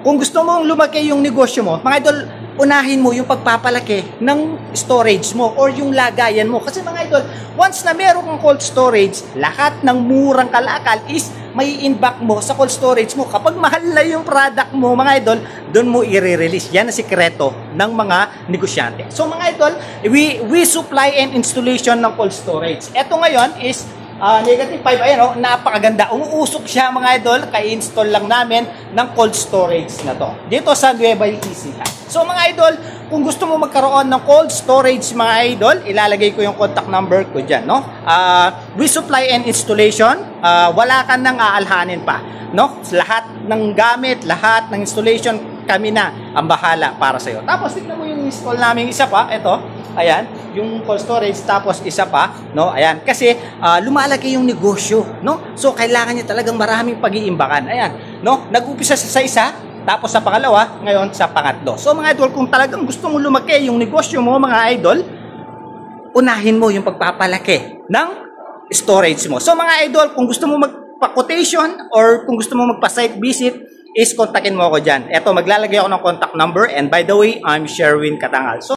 kung gusto mong lumaki yung negosyo mo, mga idol, unahin mo yung pagpapalaki ng storage mo or yung lagayan mo. Kasi mga idol, once na meron kang cold storage, lahat ng murang kalakal is may in-back mo sa cold storage mo. Kapag mahal na yung product mo, mga idol, doon mo i-release. Yan ang sikreto ng mga negosyante. So mga idol, we supply and installation ng cold storage. Ito ngayon is negative 5, ayan o, napakaganda. Umuusok siya mga idol, ka-install lang namin ng cold storage na to. Dito sa Nueva Ecija. So mga idol, kung gusto mo magkaroon ng cold storage mga idol, ilalagay ko yung contact number ko dyan, no? We supply and installation, wala ka nang aalhanin pa, no? Lahat ng gamit, lahat ng installation, kami na ang bahala para sa'yo. Tapos tignan mo yung install namin isa pa, ito, ayan, yung cold storage, tapos isa pa, no? Ayan, kasi lumalaki yung negosyo, no? So kailangan niya talagang maraming pag-iimbakan. Ayan, no? Nag-upisa sa isa, tapos sa pangalawa, ngayon sa pangatlo. So mga idol, kung talagang gusto mo lumaki yung negosyo mo mga idol, unahin mo yung pagpapalaki ng storage mo. So mga idol, kung gusto mo magpa-quotation or kung gusto mo magpa-site visit, is kontakin mo ako dyan. Eto, maglalagay ako ng contact number, and by the way, I'm Sherwin Katangal. So